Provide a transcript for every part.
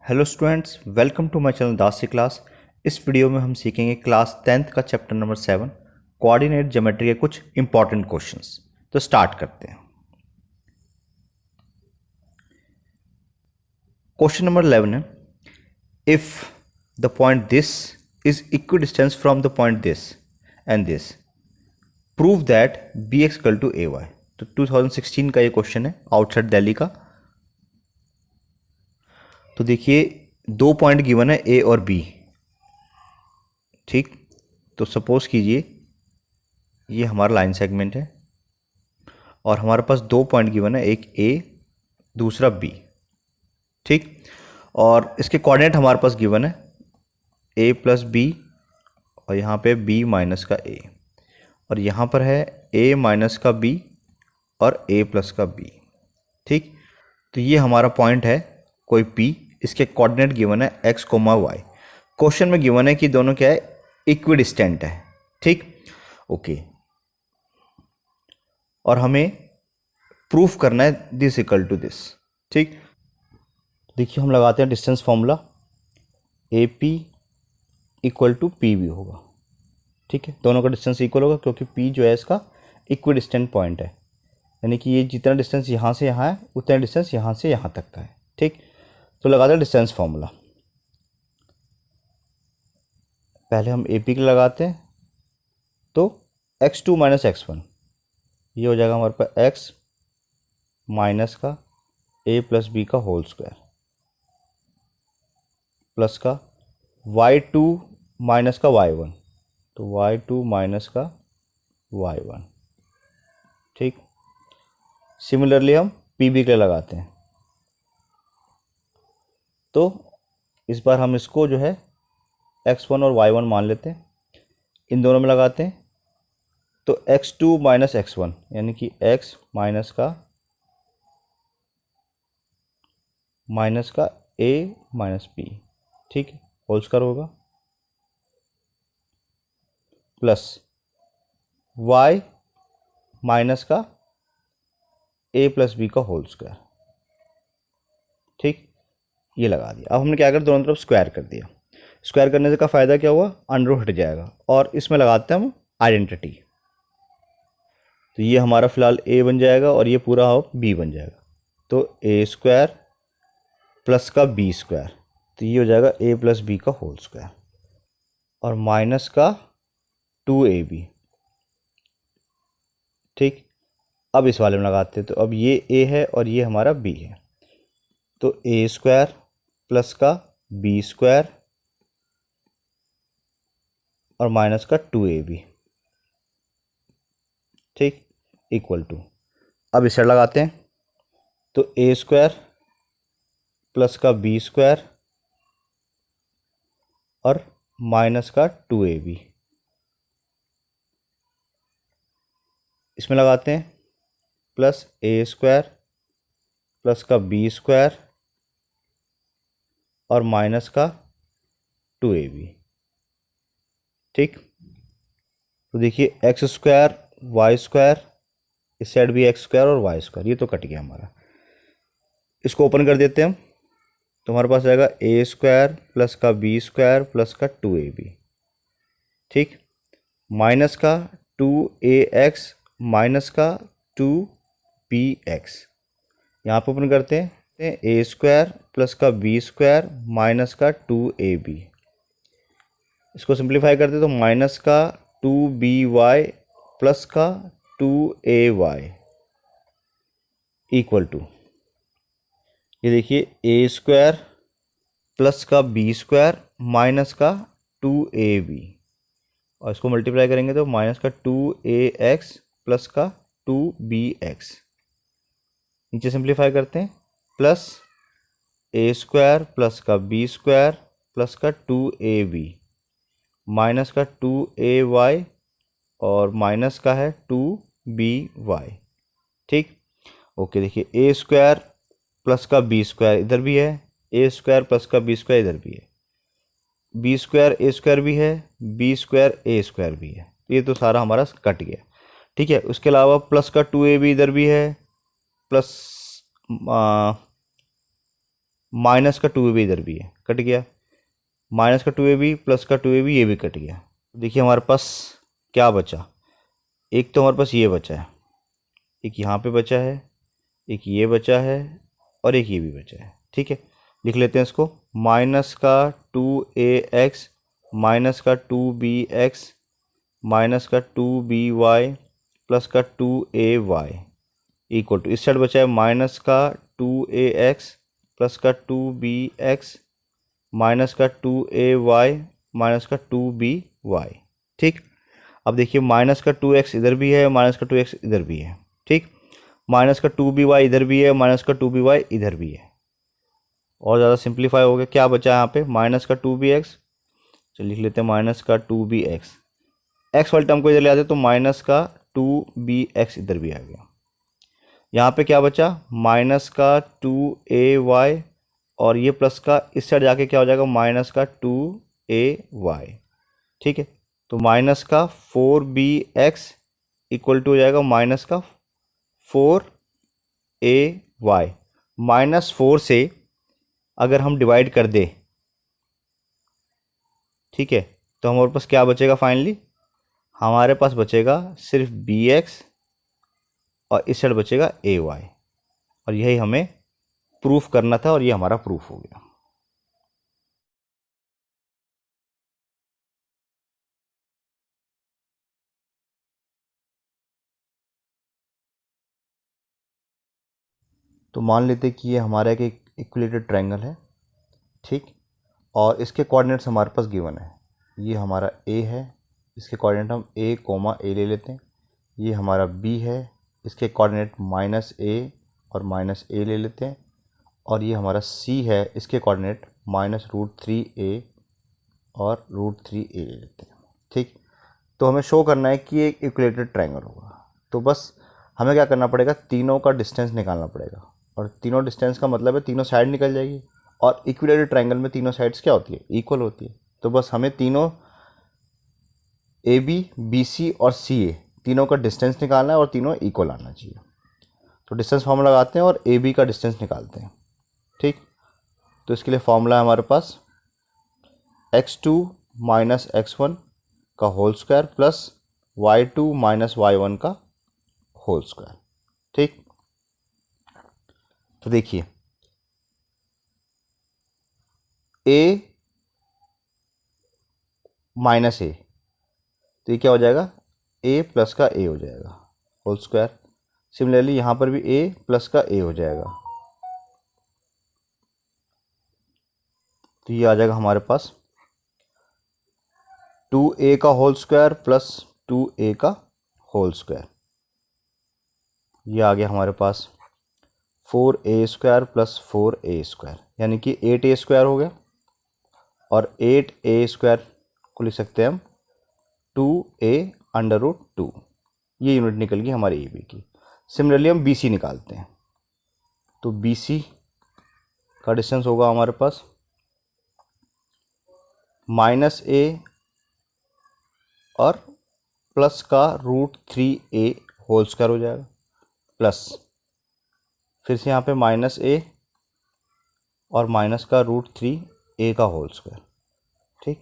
Hello students, welcome to my channel Das class. इस video में हम सीखेंगे क्लास 10th का चैप्टर नंबर 7 कोऑर्डिनेट ज्योमेट्री के कुछ इंपॉर्टेंट क्वेश्चंस। तो स्टार्ट करते हैं। क्वेश्चन नंबर 11 है, if the point this is equidistant from the point this and this, prove that B X equal to A Y. तो 2016 का ये क्वेश्चन है, आउटसाइड दिल्ली का। तो देखिए, दो पॉइंट गिवन है ए और बी। ठीक, तो सपोज कीजिए ये हमारा लाइन सेगमेंट है और हमारे पास दो पॉइंट गिवन है, एक ए दूसरा बी। ठीक, और इसके कोऑर्डिनेट हमारे पास गिवन है ए प्लस बी और यहाँ पे बी माइनस का ए, और यहाँ पर है ए माइनस का बी और ए प्लस का बी। ठीक, तो ये हमारा पॉइंट है कोई पी। इसके कोऑर्डिनेट गिवन है एक्स कोमा वाई। क्वेश्चन में गिवन है कि दोनों क्या है, इक्वी डिस्टेंट है। ठीक, ओके, और हमें प्रूफ करना है दिस इक्वल टू दिस। ठीक, देखिए हम लगाते हैं distance formula, A P equal to P B होगा। ठीक है, दोनों का डिस्टेंस इक्वल होगा क्योंकि पी जो है इसका इक्वी डिस्टेंट पॉइंट है, यानी कि ये जितना डिस्टेंस यहाँ से यहाँ है उतना डिस्टेंस यहाँ से यहाँ तक का है। ठीक, तो लगाते हैं डिस्टेंस फॉर्मूला। पहले हम ए पी के लगाते हैं, तो x2 माइनस x1 ये हो जाएगा हमारे पास x माइनस का a प्लस बी का होल स्क्वायर प्लस का y2 माइनस का y1, तो y2 माइनस का y1। ठीक, सिमिलरली हम पी बी के लिए लगाते हैं, तो इस बार हम इसको जो है x1 और y1 मान लेते हैं, इन दोनों में लगाते हैं, तो x2 माइनस x1 यानी कि x माइनस का a माइनस b, ठीक है, होल स्क्वायर होगा, प्लस y माइनस का a प्लस बी का होल स्क्वायर। ठीक, ये लगा दिया। अब हमने क्या कर, दोनों तरफ स्क्वायर कर दिया। स्क्वायर करने से का फ़ायदा क्या हुआ, अंडर हट जाएगा, और इसमें लगाते हैं हम आइडेंटिटी। तो ये हमारा फिलहाल a बन जाएगा और ये पूरा b बन जाएगा, तो a स्क्वायर प्लस का b स्क्वायर, तो ये हो जाएगा a प्लस बी का होल स्क्वायर, और माइनस का 2ab। ठीक, अब इस वाले में लगाते हैं, तो अब ये a है और ये हमारा b है, तो a स्क्वायर प्लस का b स्क्वायर और माइनस का 2ab। ठीक, इक्वल टू, अब इसे लगाते हैं, तो a स्क्वायर प्लस का b स्क्वायर और माइनस का 2ab, इसमें लगाते हैं, प्लस a स्क्वायर प्लस का b स्क्वायर और माइनस का 2ab। ठीक, तो देखिए एक्स स्क्वायर वाई स्क्वायर, इस साइड भी एक्स स्क्वायर और वाई स्क्वायर, ये तो कट गया हमारा। इसको ओपन कर देते हैं हम, तो हमारे पास आएगा ए स्क्वायर प्लस का बी स्क्वायर प्लस का 2ab। ठीक, माइनस का 2ax माइनस का 2bx, यहाँ पर ओपन करते हैं, ए स्क्वायर प्लस का बी स्क्वायर माइनस का 2ab। इसको सिंप्लीफाई करते तो माइनस का 2by प्लस का 2ay इक्वल टू, ये देखिए ए स्क्वायर प्लस का बी स्क्वायर माइनस का 2ab, और इसको मल्टीप्लाई करेंगे तो माइनस का 2ax प्लस का 2bx, नीचे सिंप्लीफाई करते हैं, प्लस ए स्क्वायर प्लस का बी स्क्वायर प्लस का 2ab माइनस का 2ay और माइनस का है 2by। ठीक, ओके, देखिए ए स्क्वायर प्लस का बी स्क्वायर इधर भी है, ए स्क्वायर प्लस का बी स्क्वायर इधर भी है, बी स्क्वायर ए स्क्वायर भी है, बी स्क्वायर ए स्क्वायर भी है, ये तो सारा हमारा कट गया। ठीक है, उसके अलावा प्लस का 2ab इधर भी है, प्लस माइनस का 2ab इधर भी है, कट गया, माइनस का 2ab प्लस का 2ab ये भी कट गया। देखिए हमारे पास क्या बचा, एक तो हमारे पास ये बचा है, एक यहाँ पे बचा है, एक ये बचा है और एक ये भी बचा है। ठीक है, लिख लेते हैं इसको, माइनस का 2ax माइनस का 2bx माइनस का 2by प्लस का 2ay इक्वल टू, इस साइड बचा है माइनस का 2ax प्लस का 2bx माइनस का 2ay माइनस का 2by। ठीक, अब देखिए माइनस का 2x इधर भी है, माइनस का 2x इधर भी है। ठीक, माइनस का 2by इधर भी है, माइनस का 2by इधर भी है, और ज़्यादा सिंप्लीफाई हो गया। क्या बचा यहाँ पे, माइनस का 2bx, चलिए लिख लेते हैं माइनस का 2bx, एक्स वाले टर्म को इधर ले आते तो माइनस का 2bx इधर भी आ गया। यहाँ पे क्या बचा, माइनस का 2ay और ये प्लस का इस साइड जाके क्या हो जाएगा, माइनस का 2ay। ठीक है, तो माइनस का 4bx इक्वल टू हो जाएगा माइनस का 4ay। माइनस 4 से अगर हम डिवाइड कर दे, ठीक है, तो हमारे पास क्या बचेगा, फाइनली हमारे पास बचेगा सिर्फ bx और इस साइड बचेगा ay, और यही हमें प्रूफ करना था और ये हमारा प्रूफ हो गया। तो मान लेते कि ये हमारा एक इक्विलेटरल ट्रायंगल है। ठीक, और इसके कोऑर्डिनेट्स हमारे पास गिवन है, ये हमारा a है, इसके कोऑर्डिनेट हम a, ले लेते हैं। ये हमारा b है, इसके कोऑर्डिनेट -a और -a ले लेते हैं। और ये हमारा c है, इसके कोऑर्डिनेट -√3a और √3a ले लेते हैं। ठीक, तो हमें शो करना है कि एक इक्विलेटरल ट्रायंगल होगा, तो बस हमें क्या करना पड़ेगा, तीनों का डिस्टेंस निकालना पड़ेगा, और तीनों डिस्टेंस का मतलब है तीनों साइड निकल जाएगी, और इक्विलेटरल ट्रायंगल में तीनों साइड्स क्या होती है, इक्वल होती है। तो बस हमें तीनों AB, BC और CA तीनों का डिस्टेंस निकालना है और तीनों इक्वल आना चाहिए। तो डिस्टेंस फार्मूला लगाते हैं और AB का डिस्टेंस निकालते हैं। ठीक, तो इसके लिए फॉर्मूला है हमारे पास x2 माइनस x1 का whole square plus y2 minus y1 का होल स्क्वायर। ठीक, तो देखिए a माइनस a, तो ये क्या हो जाएगा, a प्लस का a हो जाएगा होल स्क्वायर। सिमिलरली यहाँ पर भी a प्लस का a हो जाएगा, तो ये आ जाएगा हमारे पास 2a का होल स्क्वायर प्लस 2a का होल स्क्वायर। ये आ गया हमारे पास 4a square plus 4a square, यानी कि 8a स्क्वायर हो गया, और 8a स्क्वायर को लिख सकते हैं हम 2a √2। ये यूनिट निकल गई हमारी AB की। सिमिलरली हम BC निकालते हैं, तो BC का डिस्टेंस होगा हमारे पास -a और प्लस का √3a होल स्क्वायर हो जाएगा, प्लस फिर से यहाँ पे -a और माइनस का √3a का होल स्क्वायर। ठीक,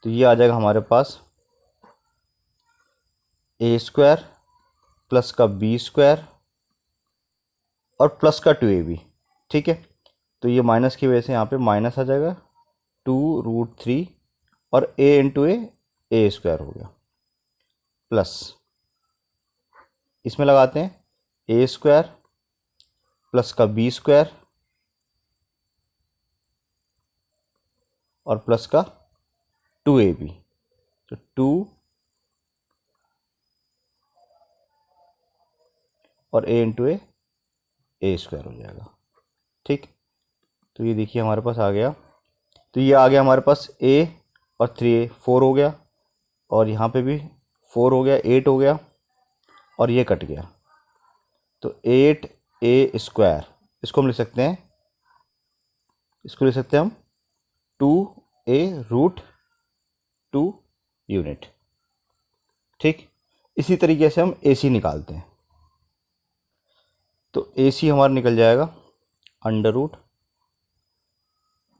तो ये आ जाएगा हमारे पास a स्क्वायर प्लस का b स्क्वायर और प्लस का 2ab। ठीक है, तो ये माइनस की वजह से यहाँ पे माइनस आ जाएगा 2√3 और a इंटू a स्क्वायर हो गया, प्लस इसमें लगाते हैं a स्क्वायर प्लस का b स्क्वायर और प्लस का 2ab, तो 2 और a इंटू a स्क्वायर हो जाएगा। ठीक, तो ये देखिए हमारे पास आ गया, तो ये आ गया हमारे पास a और 3a 4 हो गया, और यहाँ पे भी 4 हो गया, 8 हो गया, और ये कट गया, तो 8a स्क्वायर, इसको हम लिख सकते हैं, इसको लिख सकते हैं हम 2a√2 यूनिट। ठीक, इसी तरीके से हम AC निकालते हैं, तो AC हमारा निकल जाएगा √2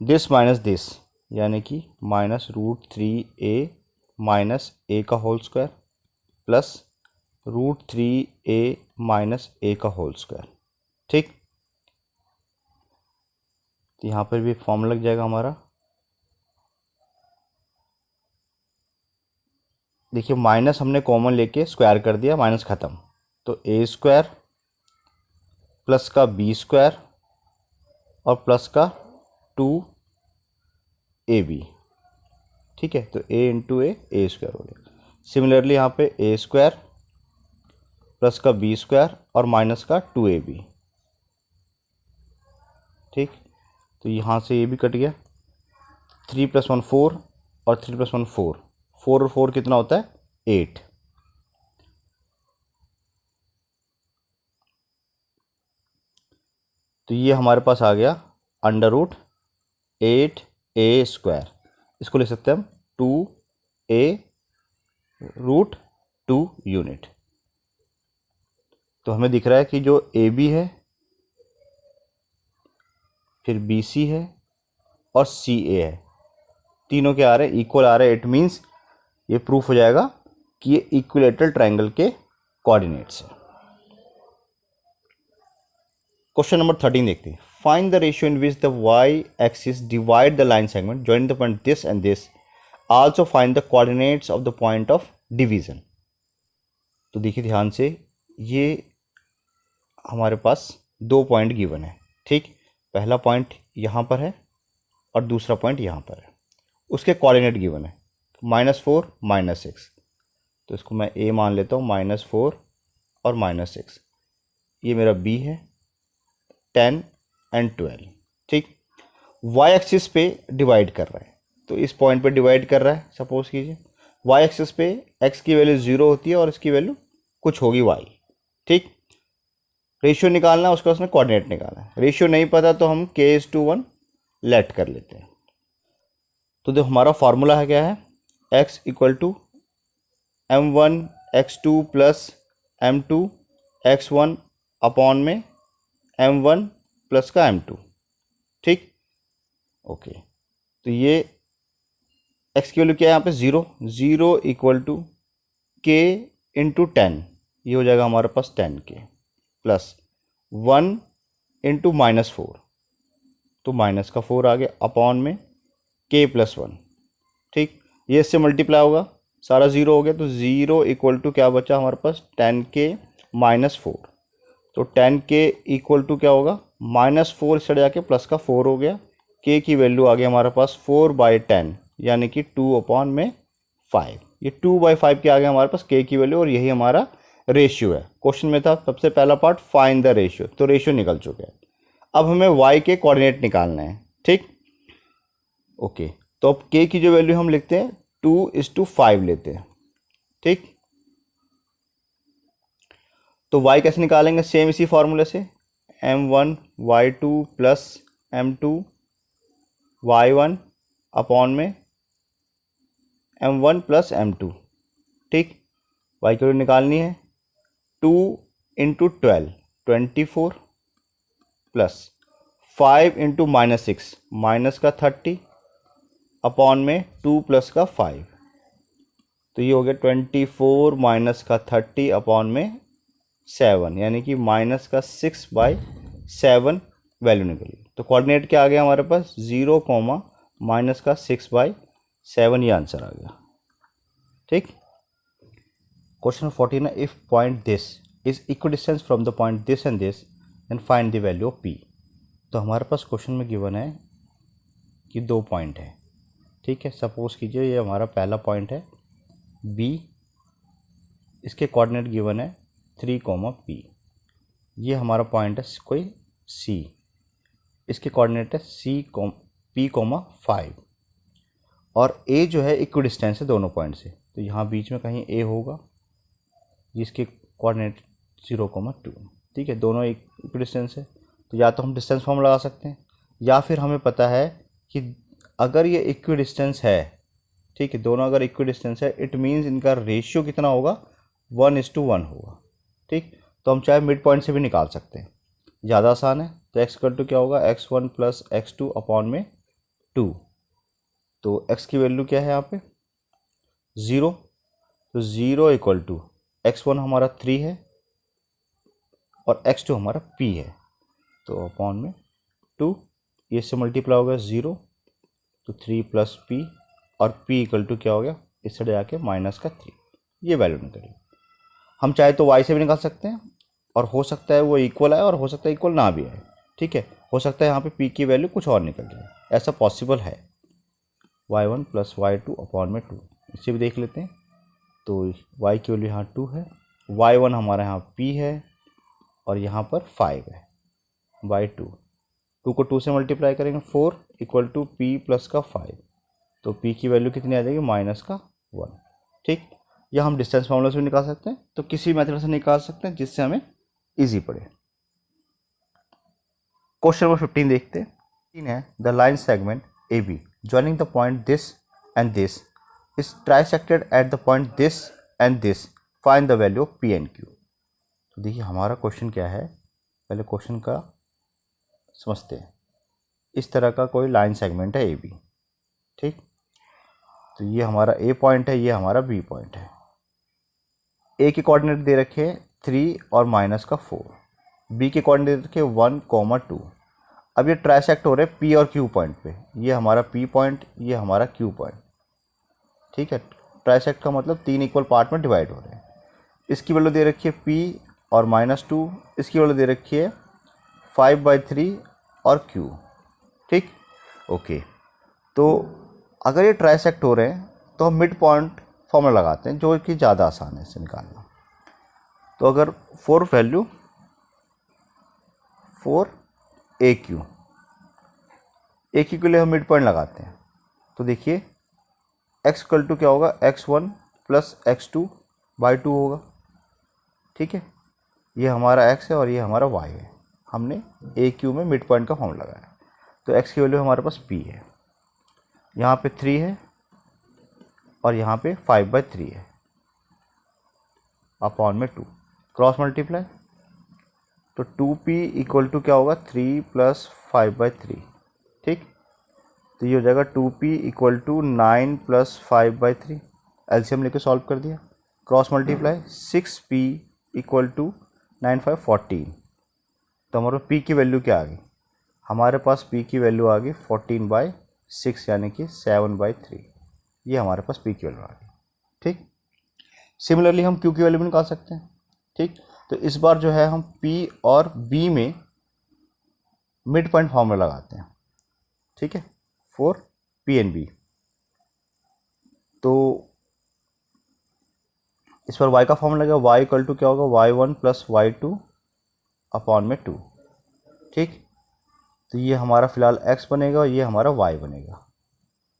दिस माइनस दिस, यानी कि -√3a माइनस a का whole square plus √3a minus a का होल स्क्वायर। ठीक, तो यहाँ पर भी एक फॉर्मूला लग जाएगा हमारा। देखिए माइनस हमने कॉमन लेके स्क्वायर कर दिया, माइनस ख़त्म, तो a स्क्वायर प्लस का b स्क्वायर और प्लस का 2ab। ठीक है, तो a इंटू ए स्क्वायर हो गया। सिमिलरली यहाँ पे a स्क्वायर प्लस का b स्क्वायर और माइनस का 2ab। ठीक, तो यहाँ से ये भी कट गया। 3 + 1 4 और 3 + 1 4, 4 और 4 कितना होता है 8। तो ये हमारे पास आ गया √8a स्क्वायर। इसको लिख सकते हैं हम 2a√2 यूनिट। तो हमें दिख रहा है कि जो AB है, फिर BC है और CA है, तीनों के आ रहे हैं इक्वल आ रहे हैं। इट मीन्स ये प्रूफ हो जाएगा कि ये इक्विलेटरल ट्रायंगल के कोऑर्डिनेट्स है। क्वेश्चन नंबर 13 देखते हैं। Find the ratio in which the Y axis divide the line segment joining the point this and this. Also find the coordinates of the point of division. तो देखिए ध्यान से, ये हमारे पास दो पॉइंट गिवन है। ठीक, पहला पॉइंट यहाँ पर है और दूसरा पॉइंट यहाँ पर है। उसके कोऑर्डिनेट गिवन है -4 -6। तो इसको मैं A मान लेता हूँ, -4 और -6। ये मेरा B है, 10 और 12। ठीक, वाई एक्सिस पे डिवाइड कर रहा है, तो इस पॉइंट पे डिवाइड कर रहा है। सपोज कीजिए वाई एक्सिस पे x की वैल्यू 0 होती है और इसकी वैल्यू कुछ होगी y। ठीक, रेशियो निकालना है, उसका उसने कोऑर्डिनेट निकालना है। रेशियो नहीं पता तो हम k:1 लेट कर लेते हैं। तो जो हमारा फार्मूला है क्या है, x = m1 x2 + m2 x1 upon में m1 प्लस का m2। ठीक, ओके, तो ये x की वैल्यू क्या है यहाँ पे 0 = k × 10, ये हो जाएगा हमारे पास 10k प्लस 1 × -4, तो माइनस का 4 आ गया अपॉन में k + 1। ठीक, ये इससे मल्टीप्लाई होगा, सारा 0 हो गया, तो 0 = क्या बचा हमारे पास 10k - 4। तो 10k = क्या होगा -4 से जाके प्लस का 4 हो गया। k की वैल्यू आ गई हमारे पास 4/10, यानी कि 2/5। ये 2/5 के आ गया हमारे पास k की वैल्यू, और यही हमारा रेशियो है। क्वेश्चन में था सबसे पहला पार्ट फाइंड द रेशियो, तो रेशियो निकल चुका है। अब हमें y के कोऑर्डिनेट निकालना है। ठीक, ओके, तो अब k की जो वैल्यू हम लिखते हैं 2:5 लेते हैं। ठीक, तो y कैसे निकालेंगे, सेम इसी फॉर्मूले से, m1 y2 + m2 y1 upon में m1 + m2। ठीक, y की वैल्यू निकालनी है 2 × 12 24 प्लस 5 × -6 माइनस का 30 अपॉन में 2 प्लस का 5, तो ये हो गया 24 माइनस का 30 अपॉन में 7, यानी कि -6/7 वैल्यू निकली। तो कोऑर्डिनेट क्या आ गया हमारे पास 0, -6/7, ये आंसर आ गया। ठीक, क्वेश्चन 14 है, if point this is equidistant from the point this and this then find the value of p। तो हमारे पास क्वेश्चन में गिवन है कि दो पॉइंट है। ठीक है, सपोज कीजिए ये हमारा पहला पॉइंट है b, इसके कोऑर्डिनेट गिवन है 3, p। ये हमारा पॉइंट है कोई c, इसके कोऑर्डिनेट है p, 5, और a जो है इक्विडिस्टेंस है दोनों पॉइंट से, तो यहाँ बीच में कहीं a होगा जिसके कोऑर्डिनेट 0, 2। ठीक है, दोनों इक्विडिस्टेंस है, तो या तो हम डिस्टेंस फॉर्म लगा सकते हैं, या फिर हमें पता है कि अगर ये इक्विडिस्टेंस है, ठीक है, दोनों अगर इक्विडिस्टेंस है, इट मीन्स इनका रेशियो कितना होगा 1:1 होगा। ठीक, तो हम चाहे मिड पॉइंट से भी निकाल सकते हैं, ज़्यादा आसान है। तो x = क्या होगा x1 + x2 अपॉन में 2। तो x की वैल्यू क्या है यहाँ पे 0, तो 0 इक्वल टू x1 हमारा 3 है और x2 हमारा p है, तो अपॉन में 2, ये से मल्टीप्लाई हो गया 0, तो 3 प्लस p और p इक्वल टू क्या हो गया इस साइड जाके माइनस का 3, ये वैल्यू निकली। हम चाहे तो y से भी निकाल सकते हैं और हो सकता है वो इक्वल आए और हो सकता है इक्वल ना भी आए, ठीक है, हो सकता है यहाँ पे p की वैल्यू कुछ और निकल जाए, ऐसा पॉसिबल है। y1 प्लस y2 अपॉन में 2, इसे भी देख लेते हैं। तो y की वैल्यू यहाँ 2 है, y1 हमारा यहाँ p है और यहाँ पर 5 है, y2 2 को 2 से मल्टीप्लाई करेंगे 4 इक्वल टू p प्लस का 5, तो p की वैल्यू कितनी आ जाएगी माइनस का 1, ठीक। या हम डिस्टेंस फार्मूला से भी निकाल सकते हैं, तो किसी मेथड से निकाल सकते हैं जिससे हमें इजी पड़े। क्वेश्चन नंबर 15 देखते हैं। 15 है the line segment A B joining the point this and this is trisected at the point this and this, find the value of p and q। तो देखिए हमारा क्वेश्चन क्या है, पहले क्वेश्चन का समझते हैं। इस तरह का कोई लाइन सेगमेंट है ए बी, ठीक, तो ये हमारा ए पॉइंट है, ये हमारा बी पॉइंट है। ए के कोऑर्डिनेट दे रखे 3 और माइनस का 4, बी के कोऑर्डिनेट दे रखे 1, 2। अब ये ट्राइसेक्ट हो रहे हैं पी और क्यू पॉइंट पे, ये हमारा पी पॉइंट, ये हमारा क्यू पॉइंट, ठीक है। ट्राइसेक्ट का मतलब 3 इक्वल पार्ट में डिवाइड हो रहे हैं। इसकी वैल्यू दे रखी है पी और -2, इसकी वैल्यू दे रखी है 5/3 और क्यू, ठीक, ओके। तो अगर ये ट्राइसेक्ट हो रहे हैं तो हम मिड पॉइंट फॉर्मूला लगाते हैं, जो कि ज़्यादा आसान है इसे निकालना। तो अगर 4 वैल्यू 4 ए क्यू के लिए हम मिड पॉइंट लगाते हैं, तो देखिए x इक्वल टू क्या होगा x1 प्लस x2/2 होगा, ठीक है। ये हमारा x है और ये हमारा y है, हमने ए क्यू में मिड पॉइंट का फॉर्मूला लगाया। तो x की वैल्यू हमारे पास p है, यहाँ पे 3 है और यहाँ पे 5/3 है, अपॉन में 2, क्रॉस मल्टीप्लाई, तो 2p इक्वल टू क्या होगा 3 प्लस 5/3, ठीक। तो ये हो जाएगा 2p equal to 9 plus 5/3, LCM लेके सॉल्व कर दिया, cross multiply 6p equal to 9 5 14। तो हमारे p की वैल्यू क्या आ गई, हमारे पास p की वैल्यू आ गई 14/6 यानी कि 7/3, ये हमारे पास p की वैल्यू आ गई, ठीक। सिमिलरली हम q की वैल्यू भी निकाल सकते हैं, ठीक। तो इस बार जो है हम p और b में मिड पॉइंट फॉर्मूला लगाते हैं, ठीक है, फॉर p एंड b। तो इस पर y का फॉर्मूला लगेगा, y इक्वल टू क्या होगा y1 प्लस y2 अपॉन में 2, ठीक। तो ये हमारा फिलहाल x बनेगा और ये हमारा y बनेगा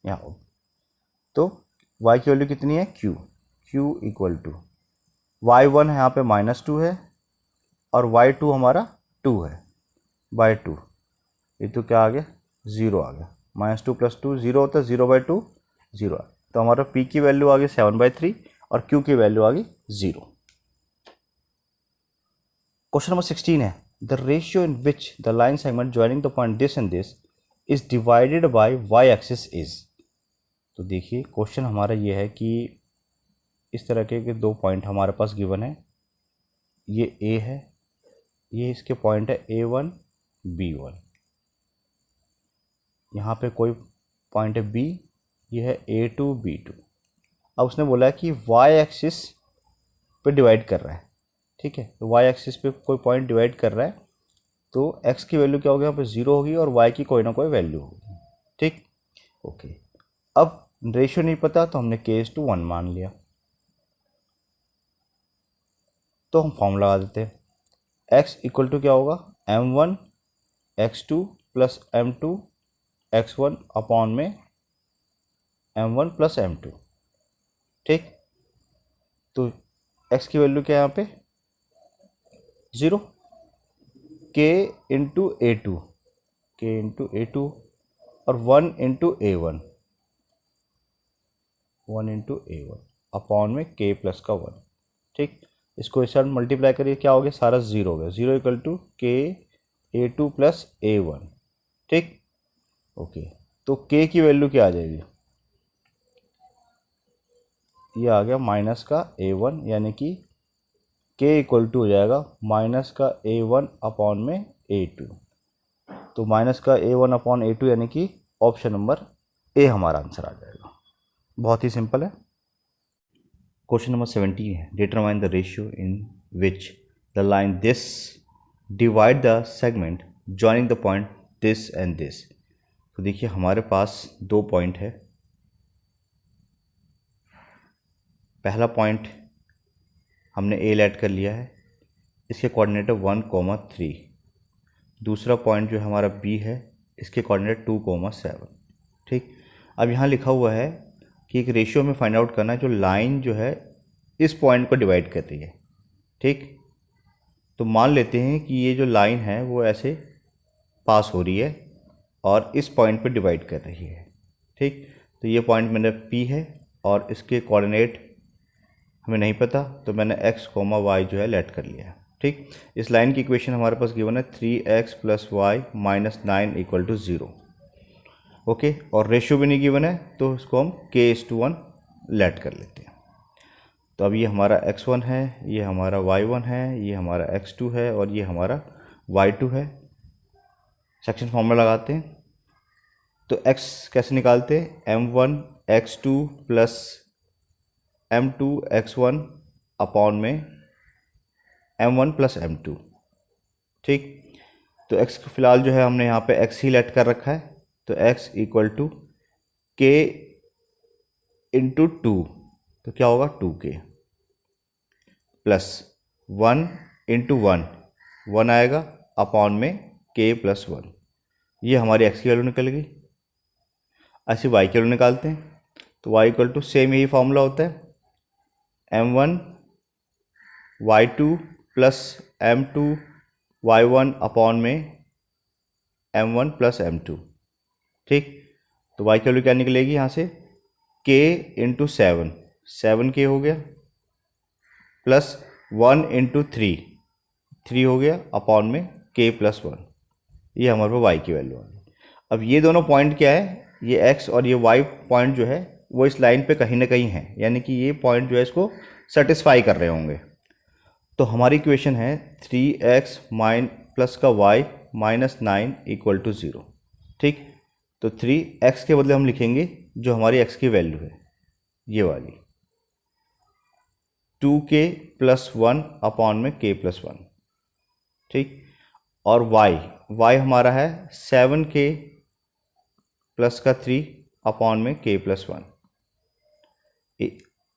यहाँ। तो y की वैल्यू कितनी है q इक्वल टू y1 है यहाँ पे -2 है और y2 हमारा 2 है बाय 2, ये तो क्या आ गया 0 आ गया, -2 + 2 0 होता है, 0/2 0। तो हमारा p की वैल्यू आ गई 7/3 और q की वैल्यू आ गई 0। क्वेश्चन नंबर 16 है the ratio in which the line segment joining the point this and this is divided by y axis is. तो देखिए क्वेश्चन हमारा ये है कि इस तरह के 2 पॉइंट हमारे पास गिवन है, ये a है, ये इसके पॉइंट है a1 b1, यहाँ पे कोई पॉइंट है b, ये है a2 b2। अब उसने बोला है कि y एक्सिस पे डिवाइड कर रहा है, ठीक है, तो y एक्सिस पे कोई पॉइंट डिवाइड कर रहा है, तो x की वैल्यू क्या होगी यहाँ पे 0 होगी और y की कोई ना कोई वैल्यू होगी, ठीक, ओके। अब रेशियो नहीं पता तो हमने k:1 मान लिया, तो हम फॉर्मूला लगा देते हैं, x इक्वल टू क्या होगा m1 x2 plus m2 x1 upon में m1 प्लस m2, ठीक। तो x की वैल्यू क्या है यहाँ पे 0, k इंटू a2 और 1 इंटू a1 अपॉन में k प्लस का 1, ठीक। इसको इस साइड मल्टीप्लाई करिए, क्या हो गया सारा 0 हो गया, 0 equal to k a2 plus a1, ठीक, ओके। तो k की वैल्यू क्या आ जाएगी, ये आ गया माइनस का a1, यानी कि k इक्वल टू हो जाएगा माइनस का a1 अपॉन में a2। तो माइनस का a1 अपॉन a2 यानी कि ऑप्शन नंबर ए हमारा आंसर आ जाएगा। बहुत ही सिंपल है। क्वेश्चन नंबर 17 है, determine the ratio in which the line this divide the segment joining the point this and this. तो देखिए हमारे पास दो पॉइंट है। पहला पॉइंट हमने ए लेट कर लिया है, इसके कोऑर्डिनेट 1,3। दूसरा पॉइंट जो हमारा बी है, इसके कोऑर्डिनेट 2,7। ठीक, अब यहाँ लिखा हुआ है कि एक रेशियो में फाइंड आउट करना है जो लाइन जो है इस पॉइंट को डिवाइड कर रही है। ठीक, तो मान लेते हैं कि ये जो लाइन है वो ऐसे पास हो रही है और इस पॉइंट पे डिवाइड कर रही है। ठीक, तो ये पॉइंट मेरा पी है और इसके कोऑर्डिनेट हमें नहीं पता, तो मैंने x, y जो है लेट कर लिया है। ठीक, इस लाइन की इक्वेशन हमारे पास गिवन है 3x + y - 9 = 0। ओके, और रेशियो भी नहीं गिवन है तो इसको हम k/1 लेट कर लेते हैं। तो अब ये हमारा x1 है, ये हमारा y1 है, ये हमारा x2 है और ये हमारा y2 है। सेक्शन फॉर्मूला लगाते हैं। तो x कैसे निकालते हैं, m1 x2 + m2 x1 upon में m1 + m2। ठीक, तो x फिलहाल जो है हमने यहाँ पे x ही लेट कर रखा है, तो x = k × 2, तो क्या होगा 2k + 1 × 1, 1 आएगा अपॉन में k + 1। ये हमारी x की वैल्यू निकल गई। ऐसे y की वैल्यू निकालते हैं, तो y = सेम यही फॉर्मूला होता है, m1 y2 + m2 y1 upon में m1 + m2। ठीक, तो y की वैल्यू क्या निकलेगी यहाँ से, k × 7, 7k हो गया, प्लस 1 × 3, 3 हो गया अपॉन में k + 1। ये हमारे पास y की वैल्यू है। अब ये दोनों पॉइंट क्या है, ये x और ये y पॉइंट जो है वो इस लाइन पे कहीं ना कहीं है, यानी कि ये पॉइंट जो है इसको सेटिस्फाई कर रहे होंगे। तो हमारी इक्वेशन है 3x + का y - 9 = 0। ठीक, तो 3x के बदले हम लिखेंगे जो हमारी x की वैल्यू है ये वाली 2k + 1 अपॉन में k + 1। ठीक, और y हमारा है 7k + का 3 अपॉन में k + 1,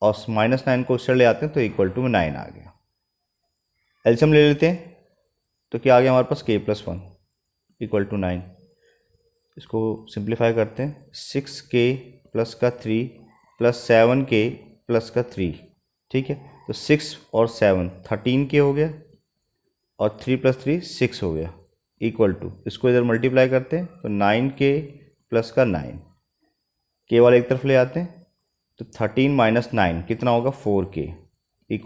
और -9 को उससे ले आते हैं तो = 9 आ गया। एलसीएम ले लेते हैं, तो क्या आ गया हमारे पास, k + 1 = 9। इसको सिंप्लीफाई करते हैं, 6k + का 3 + 7k + का 3। ठीक है, तो 6 और 7 13k हो गया और 3 + 3 6 हो गया, = इसको इधर मल्टीप्लाई करते हैं तो 9k + का 9, k वाले एक तरफ ले आते हैं तो 13 - 9 कितना होगा, 4k =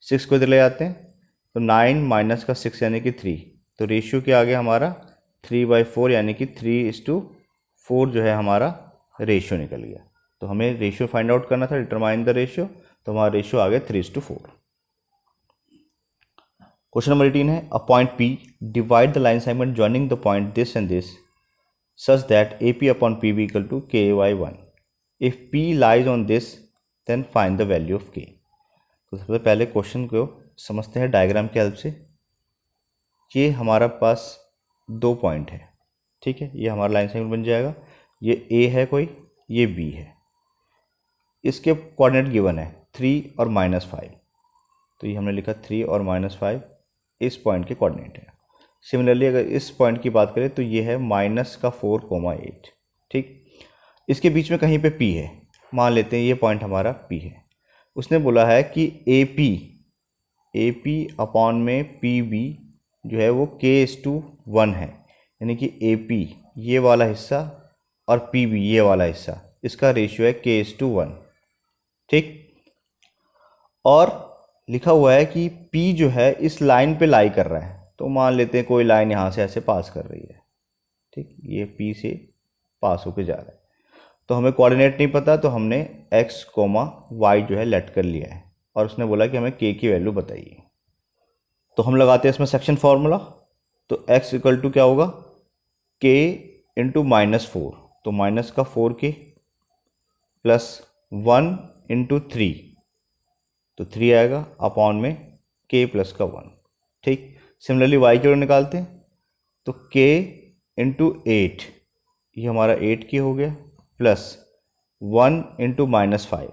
6 को इधर ले आते हैं तो 9 - का 6 यानी कि 3, तो रेशियो क्या आ गया हमारा 3/4, यानी कि 3:4 जो है हमारा रेशियो निकल गया। तो हमें रेशियो फाइंड आउट करना था, डिटरमाइन द रेशियो, तो हमारा रेशियो आ गया 3:4। क्वेश्चन नंबर 18 है, a point P divide the line segment joining the point this and this such that AP upon PB = KY1। If P lies on this then find the value of K। तो सबसे पहले question को समझते हैं diagram की help से। ये हमारा पास दो पॉइंट है। ठीक है, ये हमारा लाइन सेगमेंट बन जाएगा। ये A है कोई, ये B है, इसके कोऑर्डिनेट गिवन है 3 और -5, तो ये हमने लिखा 3 और -5 इस पॉइंट के कोऑर्डिनेट है। सिमिलरली अगर इस पॉइंट की बात करें तो ये है -4,8। ठीक, इसके बीच में कहीं पे P है, मान लेते हैं ये पॉइंट हमारा P है। उसने बोला है कि AP अपॉन में PB जो है वो k/1 है, यानी कि AP ये वाला हिस्सा और PB ये वाला हिस्सा, इसका रेशियो है k/1। ठीक, और लिखा हुआ है कि P जो है इस लाइन पे लाई कर रहा है, तो मान लेते हैं कोई लाइन यहाँ से ऐसे पास कर रही है। ठीक, ये P से पास होके जा रहा है। तो हमें कोऑर्डिनेट नहीं पता, तो हमने x, y जो है लेट कर लिया है और उसने बोला कि हमें k की वैल्यू बताइए। तो हम लगाते हैं इसमें सेक्शन फार्मूला। तो x इक्वल टू क्या होगा, k इंटू -4, तो माइनस का 4k प्लस 1 इंटू 3, तो 3 आएगा अपॉन में k प्लस का 1। ठीक, सिमिलरली y की वैल्यू निकालते हैं। तो k इंटू 8, ये हमारा 8k हो गया, प्लस 1 इंटू -5,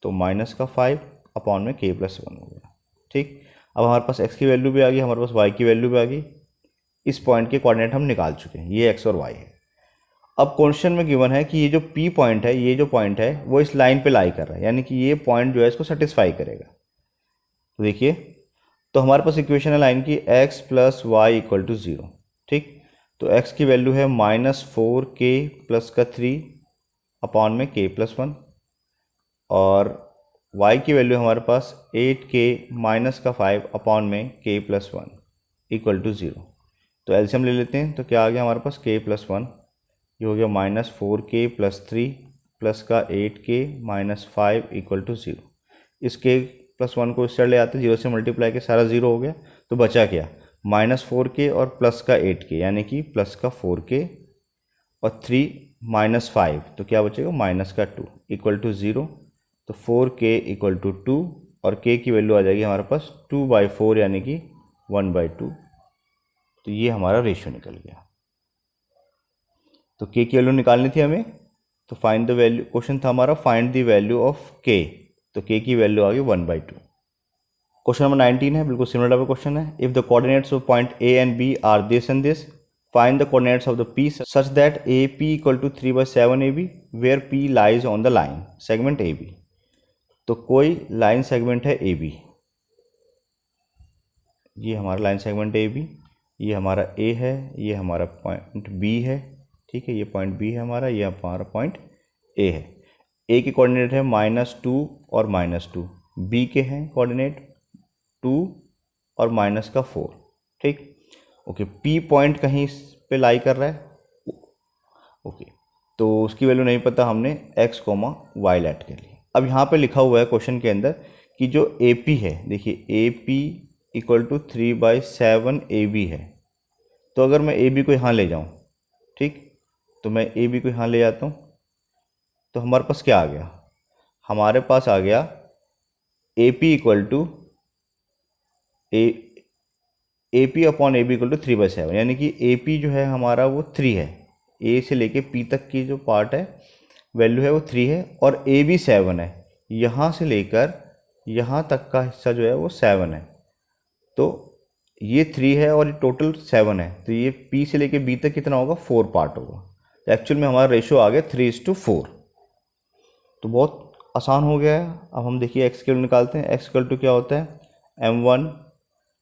तो माइनस का 5 अपॉन में k प्लस 1 हो गया। ठीक, अब हमारे पास x की वैल्यू भी आ गई, हमारे पास y की वैल्यू भी आ गई। इस पॉइंट के कोऑर्डिनेट हम निकाल चुके हैं, ये x और y है। अब क्वेश्चन में गिवन है कि ये जो P पॉइंट है, ये जो पॉइंट है वो इस लाइन पे लाई कर रहा है, यानी कि ये पॉइंट जो है इसको सेटिस्फाई करेगा। तो देखिए, तो हमारे पास इक्वेशन है लाइन की x plus Y equal to 0। ठीक, तो x की वैल्यू है -4k प्लस का 3 अपॉन में k प्लस 1, और y की वैल्यू हमारे पास 8k माइनस का 5 अपॉन में k प्लस 1 इक्वल टू 0। तो एलसीएम ले लेते हैं, तो क्या आ गया हमारे पास k प्लस 1, ये हो गया -4k प्लस 3 प्लस का 8k माइनस 5 इक्वल टू 0। इस k प्लस 1 को इस साइड ले आते हैं, 0 से मल्टीप्लाई के सारा 0 हो गया, तो बचा क्या, -4k और प्लस का 8k, यानी कि प्लस का 4k और 3 -5, तो क्या बचेगा माइनस का 2 इक्वल टू 0। तो 4k इक्वल टू 2 और k की वैल्यू आ जाएगी हमारे पास 2/4 यानी कि 1/2। तो ये हमारा रेशियो निकल गया। तो k की वैल्यू निकालनी थी हमें, तो फाइंड द वैल्यू, क्वेश्चन था हमारा find the value of k, तो k की वैल्यू आ गई 1/2। क्वेश्चन नंबर 19 है, बिल्कुल सिमिलर टाइप का क्वेश्चन है। If the coordinates of point a and b are this and this, find the coordinates of the p such that AP equal to 3/7 AB where p lies on the line segment AB। तो कोई line segment है AB, ये हमारा line segment है AB, ये हमारा A है, ये हमारा पॉइंट B है। ठीक है, ये पॉइंट B है हमारा, ये हमारा पॉइंट A है। A के कोऑर्डिनेट है -2 और -2, B के हैं कोऑर्डिनेट 2 और माइनस का 4। ठीक, ओके, P पॉइंट कहीं पे लाई कर रहा है, ओके, तो उसकी वैल्यू नहीं पता, हमने x, y लेट कर ली। अब यहाँ पे लिखा हुआ है क्वेश्चन के अंदर कि जो AP है, देखिए AP इक्वल टू 3/7 AB है। तो अगर मैं AB को यहाँ ले जाऊँ, ठीक, तो मैं AB को यहाँ ले जाता हूँ, तो हमारे पास क्या आ गया, हमारे पास आ गया AP equal to AP upon AB equal to 3/7, यानी कि AP जो है हमारा वो 3 है, A से लेके P तक की जो पार्ट है वैल्यू है वो 3 है, और AB 7 है, यहाँ से लेकर यहाँ तक का हिस्सा जो है वो 7 है। तो ये 3 है और ये टोटल 7 है, तो ये P से लेके B तक कितना होगा, 4 पार्ट होगा। तो एक्चुअल में हमारा रेशियो आ गया 3:4। तो बहुत आसान हो गया है। अब हम देखिए x की वैल्यू निकालते हैं। x इक्वल टू क्या होता है, m1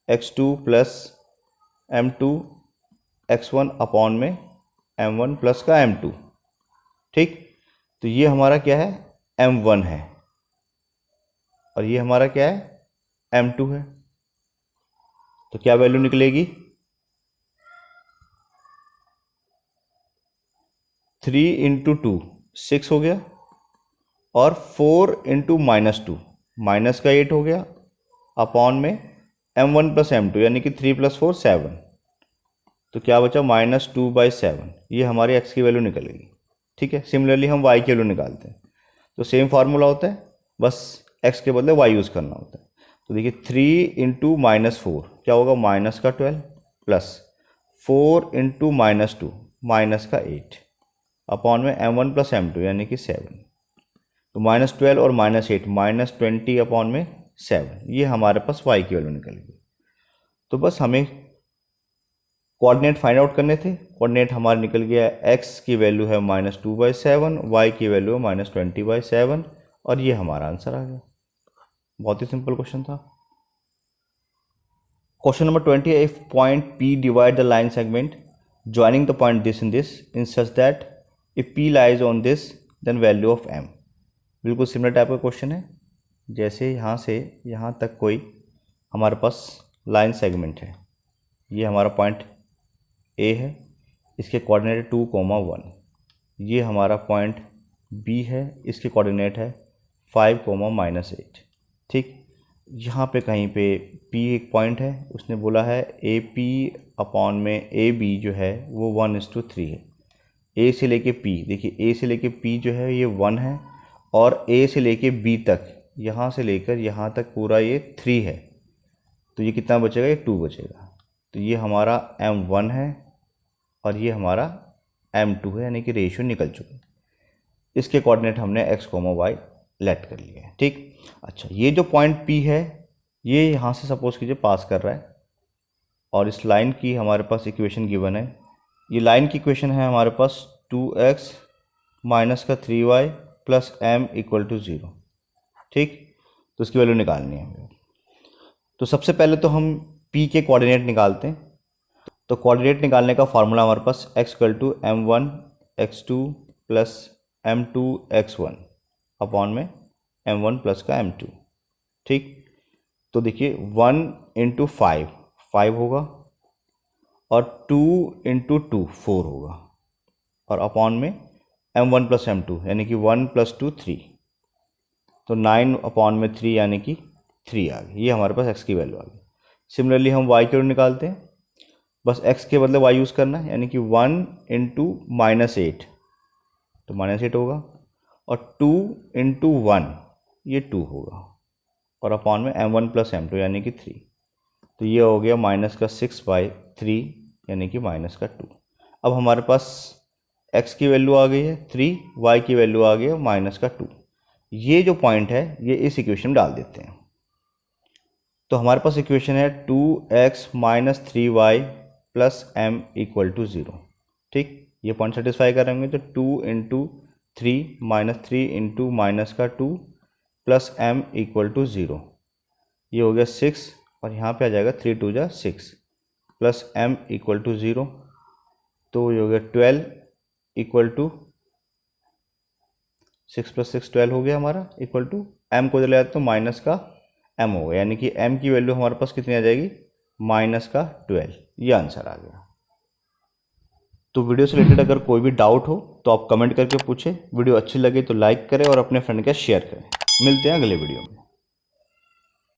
x2 plus m2 x1 upon में m1 प्लस का m2। ठीक, तो ये हमारा क्या है, m1 है, और ये हमारा क्या है, m2 है। तो क्या वैल्यू निकलेगी, 3 इंटू 2 6 हो गया, और 4 इंटू -2 माइनस का 8 हो गया, अपॉन में m1 प्लस m2 यानी कि 3 + 4 7। तो क्या बचा, -2/7, ये हमारी x की वैल्यू निकलेगी। ठीक है, सिमिलरली हम y की वैल्यू निकालते हैं, तो सेम फार्मूला होता है, बस x के बदले y यूज़ करना होता है। तो देखिए 3 इंटू -4 क्या होगा, -12 प्लस 4 इंटू -2 -8 अपॉन में m1 प्लस m2 यानी कि 7। तो -12 और -8 -20 अपॉन में 7, ये हमारे पास y की वैल्यू निकल गई। तो बस हमें कोऑर्डिनेट फाइंड आउट करने थे। कोऑर्डिनेट हमारा निकल गया, x की वैल्यू है -2/7, y की वैल्यू है -20/7, और ये हमारा आंसर आ गया। बहुत ही सिंपल क्वेश्चन था। क्वेश्चन नंबर 20 है, if point P divide the line segment joining the point this in this in such that if P lies on this then value of M। बिल्कुल सिमिलर टाइप का question है, जैसे यहाँ से यहाँ तक कोई हमारे पास लाइन सेगमेंट है, ये हमारा पॉइंट A है, इसके कोऑर्डिनेट 2, 1, ये हमारा पॉइंट बी है, इसके कोऑर्डिनेट है 5, -8। ठीक, यहाँ पे कहीं पे P एक पॉइंट है, उसने बोला है AP अपॉन में AB जो है वो 1:3 है। A से लेके P, देखिए A से लेके P जो है ये 1 है, और A से लेके B तक, यहाँ से लेकर यहाँ तक पूरा ये 3 है, तो ये कितना बचेगा, ये 2 बचेगा। तो ये हमारा M1 है और ये हमारा M2 है, यानी कि रेशियो निकल चुका है। इसके कोऑर्डिनेट हमने x, y लेट कर लिया है। ठीक, अच्छा, ये जो पॉइंट P है ये यहाँ से सपोज कीजिए पास कर रहा है, और इस लाइन की हमारे पास इक्वेशन गिवन है। ये लाइन की इक्वेशन है हमारे पास 2x माइनस का 3y plus m equal to 0। ठीक, तो इसकी वैल्यू निकालनी है हमें। तो सबसे पहले तो हम P के कोऑर्डिनेट निकालते हैं। तो कोऑर्डिनेट निकालने का फार्मूला हमारे पास x equal to m1 x2 plus m2 x1 upon में m1 प्लस का m2। ठीक, तो देखिए 1 इंटू 5 होगा, और 2 इंटू 2 4 होगा, और अपॉन में m1 प्लस m2 यानी कि 1 प्लस 2 3, तो 9 अपॉन में 3 यानी कि 3 आ गई। ये हमारे पास x की वैल्यू आ गई। सिमिलरली हम y की वैल्यू निकालते हैं, बस x के बदले y यूज़ करना है, यानी कि 1 इंटू -8 तो -8 होगा, और 2 इंटू 1 ये 2 होगा, और अपॉन में m1 प्लस m2 यानी कि 3, तो ये हो गया -6/3 यानी कि -2। अब हमारे पास x की वैल्यू आ गई है 3, y की वैल्यू आ गई है -2। ये जो पॉइंट है ये इस इक्वेशन में डाल देते हैं। तो हमारे पास इक्वेशन है 2x minus 3y plus m equal to 0। ठीक, ये पॉइंट सेटिस्फाई करेंगे तो 2 into 3 -3 into -2 plus m equal to 0, ये हो गया 6, और यहाँ पे आ जाएगा 3 2 जा 6 प्लस m इक्वल टू 0, तो ये हो गया 12 इक्वल टू 6 प्लस 6 12 हो गया हमारा, इक्वल टू m को ले आते तो माइनस का m होगा, यानी कि m की वैल्यू हमारे पास कितनी आ जाएगी, -12। ये आंसर आ गया। तो वीडियो से रिलेटेड अगर कोई भी डाउट हो तो आप कमेंट करके पूछें। वीडियो अच्छी लगे तो लाइक करें और अपने फ्रेंड के साथ शेयर करें। मिलते हैं अगले वीडियो में।